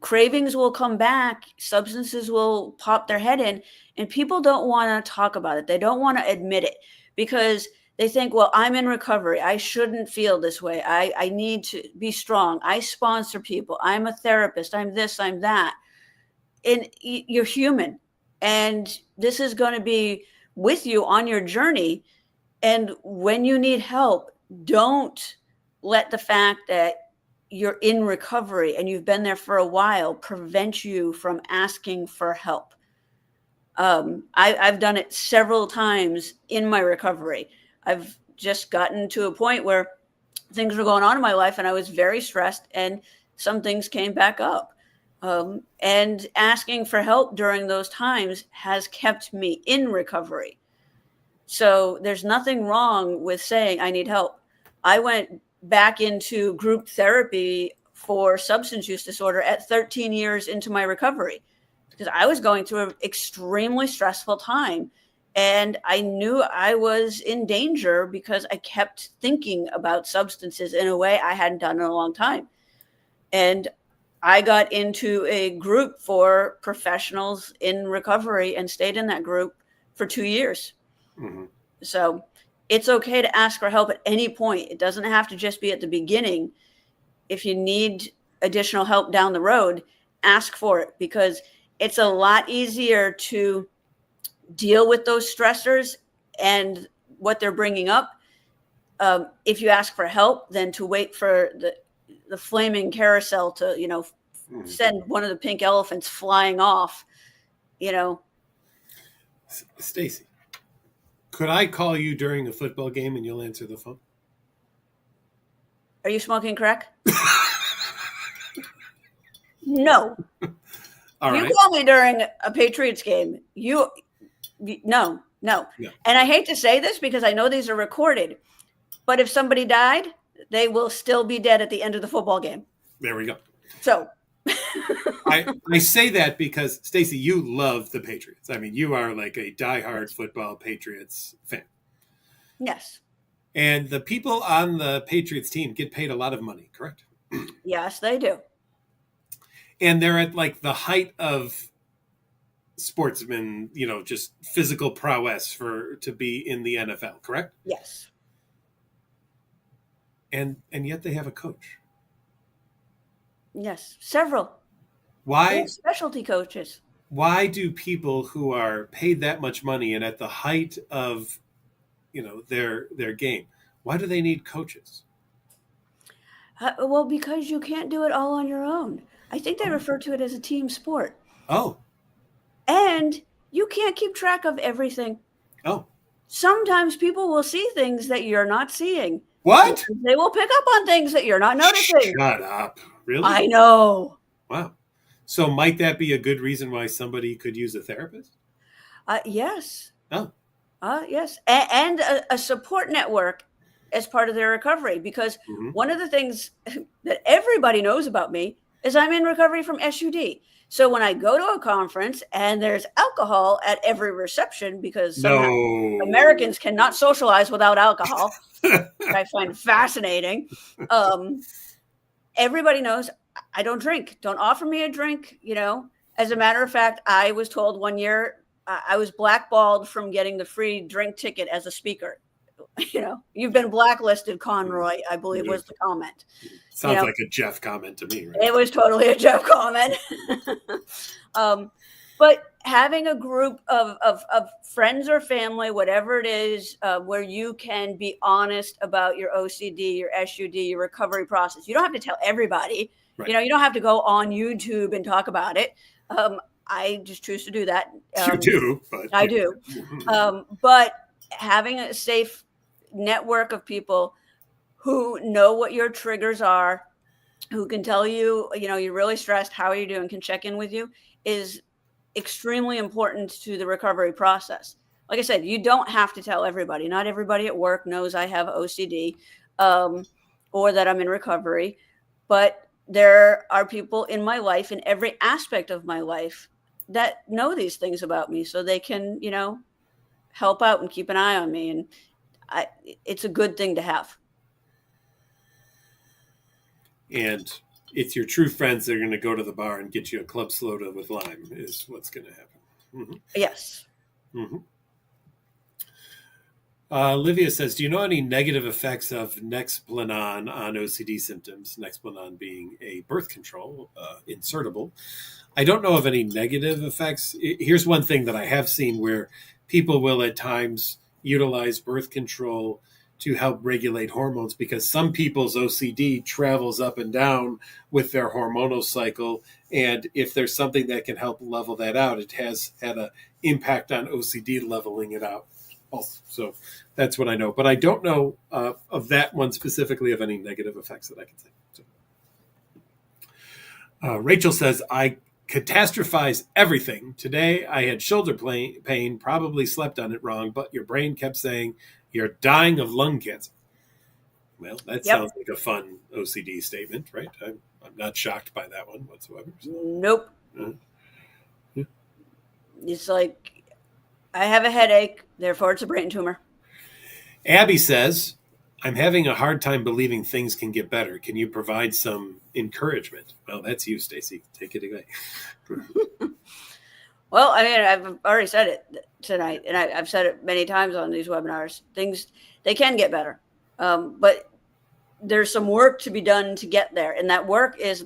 cravings will come back, substances will pop their head in, and people don't want to talk about it. They don't want to admit it, because they think, well, I'm in recovery. I shouldn't feel this way. I need to be strong. I sponsor people. I'm a therapist. I'm this, I'm that. And you're human. And this is going to be with you on your journey. And when you need help, don't let the fact that you're in recovery and you've been there for a while prevent you from asking for help. I've done it several times in my recovery. I've just gotten to a point where things were going on in my life and I was very stressed, and some things came back up. And asking for help during those times has kept me in recovery. So there's nothing wrong with saying I need help. I went back into group therapy for substance use disorder at 13 years into my recovery, because I was going through an extremely stressful time, and I knew I was in danger because I kept thinking about substances in a way I hadn't done in a long time. And I got into a group for professionals in recovery and stayed in that group for 2 years. Mm-hmm. So it's okay to ask for help at any point. It doesn't have to just be at the beginning. If you need additional help down the road, ask for it, because it's a lot easier to deal with those stressors and what they're bringing up if you ask for help than to wait for the flaming carousel to, send one of the pink elephants flying off, Stacey, could I call you during a football game and you'll answer the phone? Are you smoking crack? No. All right. You call me during a Patriots game. No. And I hate to say this because I know these are recorded, but if somebody died, they will still be dead at the end of the football game. There we go. So I say that because, Stacey, you love the Patriots. I mean, you are like a diehard football Patriots fan. Yes. And the people on the Patriots team get paid a lot of money, correct? Yes, they do. And they're at like the height of sportsmen, just physical prowess to be in the NFL, correct? Yes. And yet they have a coach. Yes, several. Why? Specialty coaches. Why do people who are paid that much money and at the height of, their game, why do they need coaches? Well, because you can't do it all on your own. I think they refer to it as a team sport. Oh. And you can't keep track of everything. Oh. Sometimes people will see things that you're not seeing. What? They will pick up on things that you're not noticing. Shut up. Really? I know. Wow. So might that be a good reason why somebody could use a therapist? Yes. Oh. Yes. And a support network as part of their recovery. Because one of the things that everybody knows about me is I'm in recovery from SUD. So when I go to a conference and there's alcohol at every reception, because Americans cannot socialize without alcohol, which I find fascinating. Everybody knows I don't drink. Don't offer me a drink. As a matter of fact, I was told one year I was blackballed from getting the free drink ticket as a speaker. You've been blacklisted, Conroy, I believe was the comment. Sounds like a Jeff comment to me, right? It was totally a Jeff comment. But having a group of friends or family, whatever it is, where you can be honest about your OCD, your SUD, your recovery process. You don't have to tell everybody. Right. You don't have to go on YouTube and talk about it. I just choose to do that. You do, but I do. But having a safe network of people who know what your triggers are, who can tell you, you're really stressed, how are you doing, can check in with you, is extremely important to the recovery process. Like I said, you don't have to tell everybody. Not everybody at work knows I have OCD or that I'm in recovery, but there are people in my life, in every aspect of my life, that know these things about me, so they can, help out and keep an eye on me. And it's a good thing to have. And it's your true friends that are going to go to the bar and get you a club soda with lime is what's going to happen. Mm-hmm. Yes. Mm-hmm. Olivia says, do you know any negative effects of Nexplanon on OCD symptoms? Nexplanon being a birth control, insertable. I don't know of any negative effects. Here's one thing that I have seen where people will at times utilize birth control to help regulate hormones, because some people's OCD travels up and down with their hormonal cycle. And if there's something that can help level that out, it has had an impact on OCD leveling it out also. So that's what I know. But I don't know of that one specifically of any negative effects that I can say. So. Rachel says, I catastrophize everything. Today I had shoulder pain, probably slept on it wrong, but your brain kept saying, you're dying of lung cancer. Well, that sounds like a fun OCD statement, right? I'm not shocked by that one whatsoever. So. Nope. Yeah. It's like, I have a headache, therefore it's a brain tumor. Abby says, I'm having a hard time believing things can get better. Can you provide some encouragement? Well, that's you, Stacey. Take it away. Well, I mean, I've already said it tonight, and I've said it many times on these webinars. Things They can get better. But there's some work to be done to get there. And that work is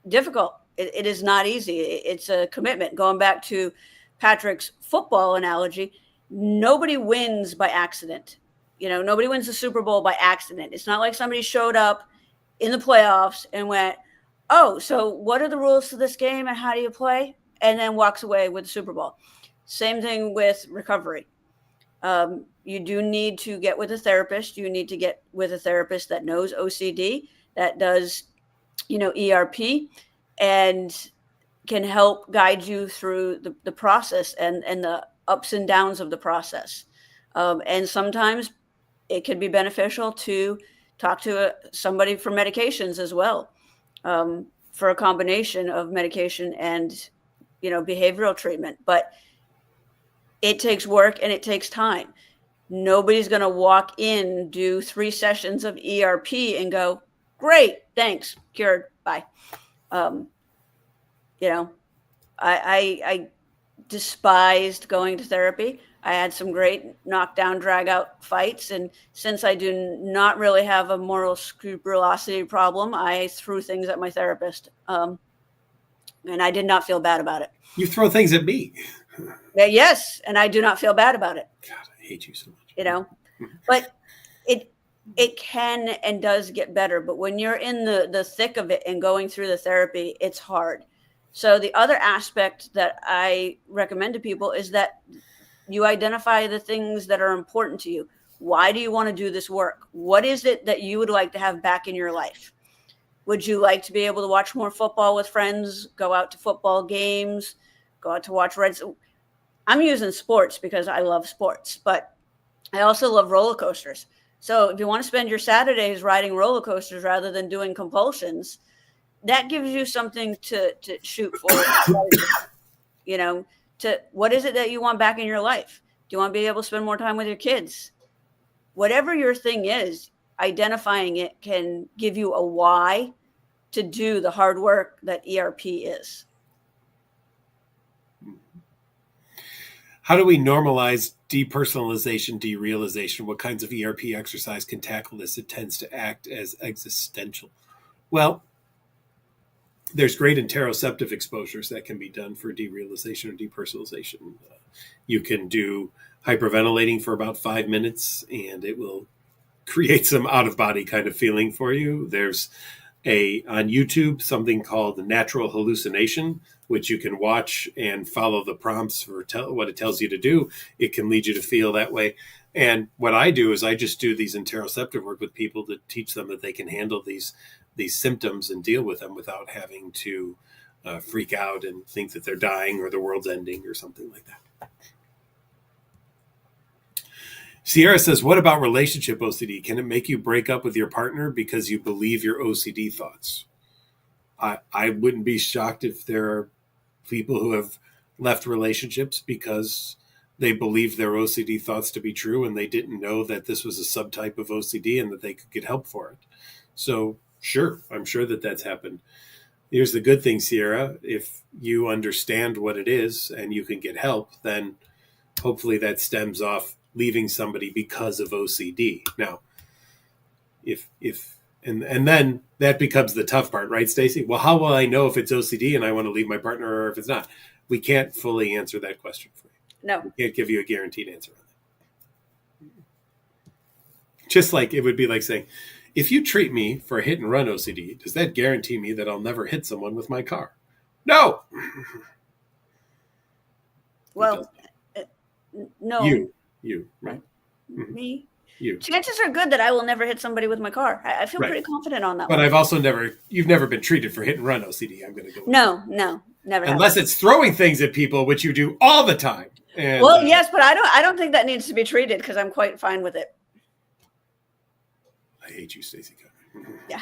difficult. It is not easy. It's a commitment. Going back to Patrick's football analogy, nobody wins by accident. Nobody wins the Super Bowl by accident. It's not like somebody showed up in the playoffs and went, oh, so what are the rules to this game and how do you play? And then walks away with the Super Bowl. Same thing with recovery. You do need to get with a therapist. You need to get with a therapist that knows OCD, that does, ERP, and can help guide you through the process and the ups and downs of the process. And sometimes it can be beneficial to talk to somebody for medications as well, for a combination of medication and, behavioral treatment. But it takes work and it takes time. Nobody's going to walk in, do 3 sessions of ERP and go, great, thanks, cured, bye. I despised going to therapy. I had some great knockdown, drag out fights. And since I do not really have a moral scrupulosity problem, I threw things at my therapist. And I did not feel bad about it. You throw things at me. Yes. And I do not feel bad about it. God, I hate you so much. But it can and does get better. But when you're in the thick of it and going through the therapy, it's hard. So the other aspect that I recommend to people is that you identify the things that are important to you. Why do you want to do this work? What is it that you would like to have back in your life? Would you like to be able to watch more football with friends, go out to football games, go out to watch Reds? I'm using sports because I love sports, but I also love roller coasters. So if you want to spend your Saturdays riding roller coasters rather than doing compulsions, that gives you something to shoot for. To what is it that you want back in your life? Do you want to be able to spend more time with your kids? Whatever your thing is, identifying it can give you a why to do the hard work that ERP is. How do we normalize depersonalization, derealization? What kinds of ERP exercise can tackle this? It tends to act as existential. Well, there's great interoceptive exposures that can be done for derealization or depersonalization. You can do hyperventilating for about 5 minutes and it will create some out-of-body kind of feeling for you. There's on YouTube something called the natural hallucination, which you can watch and follow the prompts for what it tells you to do. It can lead you to feel that way. And what I do is I just do these interoceptive work with people to teach them that they can handle these symptoms and deal with them without having to freak out and think that they're dying or the world's ending or something like that. Sierra says, what about relationship OCD? Can it make you break up with your partner because you believe your OCD thoughts? I wouldn't be shocked if there are people who have left relationships because they believed their OCD thoughts to be true and they didn't know that this was a subtype of OCD and that they could get help for it. So sure, I'm sure that that's happened. Here's the good thing, Sierra. If you understand what it is and you can get help, then hopefully that stems off leaving somebody because of OCD. Now, and then that becomes the tough part, right, Stacey? Well, how will I know if it's OCD and I want to leave my partner or if it's not? We can't fully answer that question for you. No. We can't give you a guaranteed answer on that. Just like it would be like saying, if you treat me for hit and run OCD, does that guarantee me that I'll never hit someone with my car? No. Well, no. You, right? Me? You. Chances are good that I will never hit somebody with my car. I feel pretty confident on that but one. I've also you've never been treated for hit and run OCD. I'm going to go. No, never. Unless it's throwing things at people, which you do all the time. And, well, yes, but I don't think that needs to be treated because I'm quite fine with it. I hate you, Stacey. Yeah.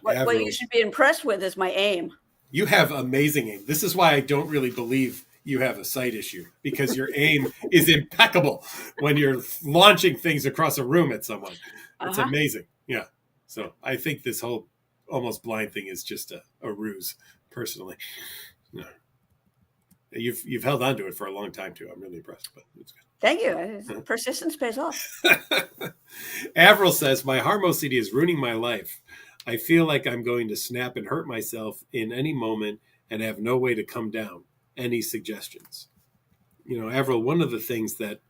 What you should be impressed with is my aim. You have amazing aim. This is why I don't really believe you have a sight issue, because your aim is impeccable when you're launching things across a room at someone. It's amazing. Yeah. So I think this whole almost blind thing is just a ruse, personally. No. You've held on to it for a long time too. I'm really impressed, but it's good. Thank you. Persistence pays off. Avril says, my harm OCD is ruining my life. I feel like I'm going to snap and hurt myself in any moment and have no way to come down. Any suggestions? Avril, one of the things that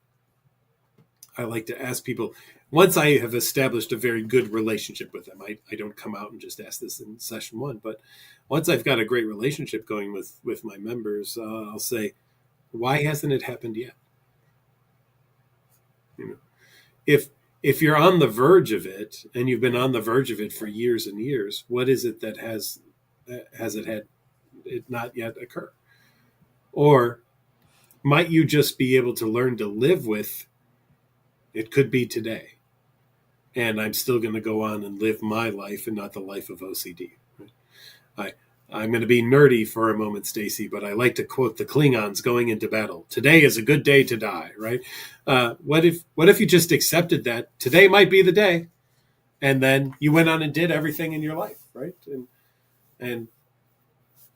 I like to ask people, once I have established a very good relationship with them, I don't come out and just ask this in session 1, but once I've got a great relationship going with my members, I'll say, why hasn't it happened yet? If you're on the verge of it, and you've been on the verge of it for years and years, what is it that has it had it not yet occur? Or might you just be able to learn to live with it could be today, and I'm still going to go on and live my life and not the life of OCD. I'm going to be nerdy for a moment, Stacey, but I like to quote the Klingons going into battle. Today is a good day to die, right? What if you just accepted that today might be the day, and then you went on and did everything in your life, right? And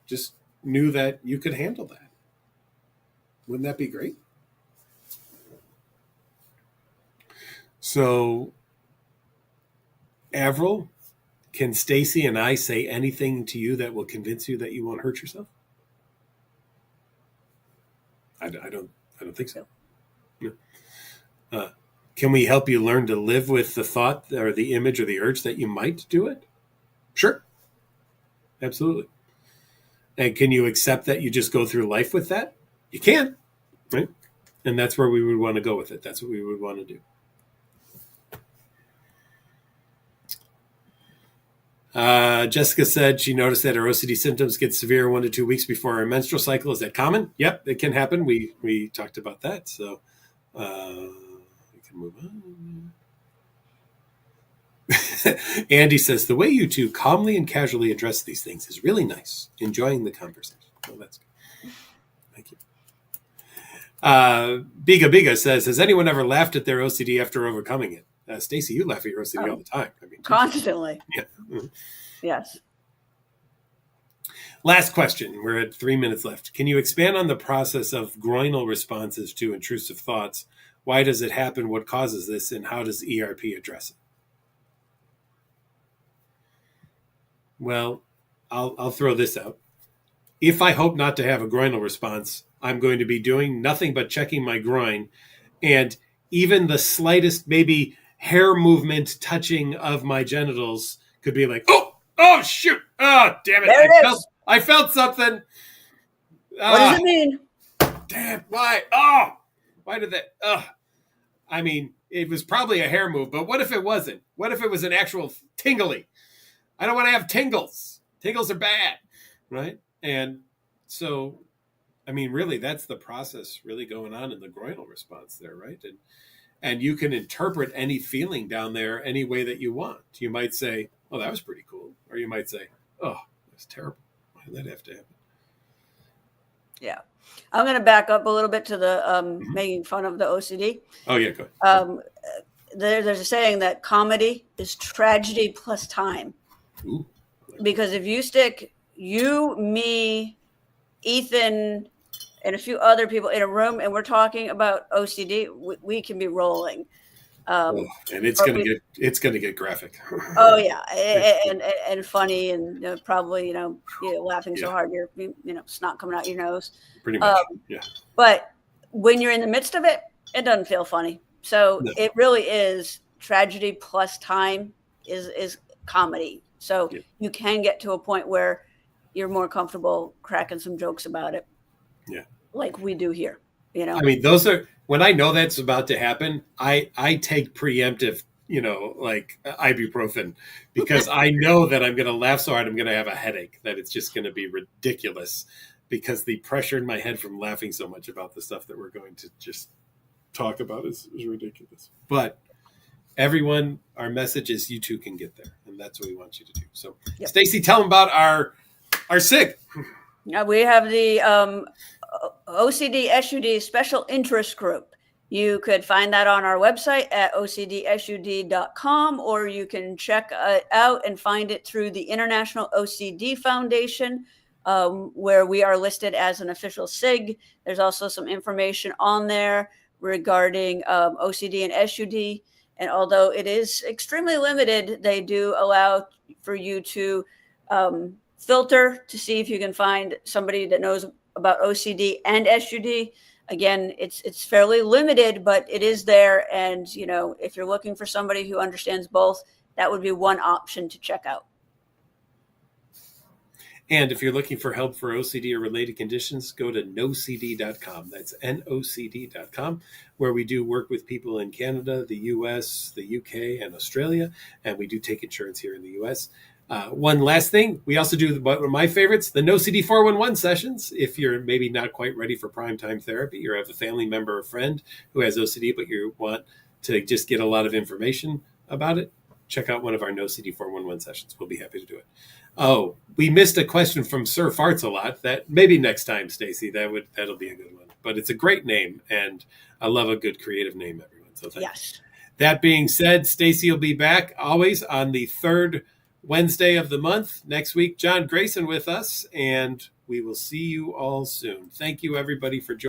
just knew that you could handle that. Wouldn't that be great? So, Avril, can Stacey and I say anything to you that will convince you that you won't hurt yourself? I don't think so. No. Can we help you learn to live with the thought or the image or the urge that you might do it? Sure. Absolutely. And can you accept that you just go through life with that? You can, right? And that's where we would want to go with it. That's what we would want to do. Jessica said she noticed that her OCD symptoms get severe 1 to 2 weeks before her menstrual cycle. Is that common? Yep, it can happen. We talked about that. So we can move on. Andy says, the way you two calmly and casually address these things is really nice. Enjoying the conversation. Well, that's good. Thank you. Biga says, has anyone ever laughed at their OCD after overcoming it? Stacey, you laugh at your OCD all the time. I mean, constantly. Yeah. Yes. Last question. We're at 3 minutes left. Can you expand on the process of groinal responses to intrusive thoughts? Why does it happen? What causes this? And how does ERP address it? Well, I'll throw this out. If I hope not to have a groinal response, I'm going to be doing nothing but checking my groin, and even the slightest maybe hair movement touching of my genitals could be like, oh shoot, oh damn it, I felt something. What does it mean? Damn, why? Why did that? I mean, it was probably a hair move, but what if it wasn't? What if it was an actual tingly? I don't want to have tingles. Tingles are bad, right? And so, I mean, really, that's the process really going on in the groinal response there, right? And you can interpret any feeling down there any way that you want. You might say, oh, that was pretty cool. Or you might say, oh, that's terrible. Why did that have to happen? Yeah. I'm going to back up a little bit to the making fun of the OCD. Oh, yeah, go ahead. There's a saying that comedy is tragedy plus time. Ooh. Because if you stick you, me, Ethan, and a few other people in a room and we're talking about OCD, we can be rolling. And it's gonna get graphic. Oh yeah, and funny, and probably laughing so hard you're snot coming out your nose. Pretty much, yeah. But when you're in the midst of it, it doesn't feel funny. So It really is tragedy plus time is comedy. So you can get to a point where you're more comfortable cracking some jokes about it. Yeah, like we do here. I mean, those are. When I know that's about to happen, I take preemptive, like ibuprofen, because I know that I'm going to laugh so hard I'm going to have a headache, that it's just going to be ridiculous, because the pressure in my head from laughing so much about the stuff that we're going to just talk about is ridiculous. But everyone, our message is you too can get there, and that's what we want you to do. So, Stacey, tell them about our SIG. We have the OCD SUD Special Interest Group. You could find that on our website at ocdsud.com, or you can check it out and find it through the International OCD Foundation. where we are listed as an official SIG. There's also some information on there regarding OCD and SUD. And although it is extremely limited, they do allow for you to filter to see if you can find somebody that knows about OCD and SUD. Again, it's fairly limited, but it is there. And, you know, if you're looking for somebody who understands both, that would be one option to check out. And if you're looking for help for OCD or related conditions, go to nocd.com. That's nocd.com, where we do work with people in Canada, the US, the UK, and Australia. And we do take insurance here in the US. One last thing, we also do one of my favorites, the NoCD 411 sessions. If you're maybe not quite ready for primetime therapy, or have a family member or friend who has OCD, but you want to just get a lot of information about it, check out one of our NoCD 411 sessions. We'll be happy to do it. Oh, we missed a question from Sir Farts a lot. That maybe next time, Stacey, that'll be a good one. But it's a great name, and I love a good creative name, everyone. So thanks. That being said, Stacey will be back always on the third Wednesday of the month. Next week, John Grayson with us, and we will see you all soon. Thank you, everybody, for joining.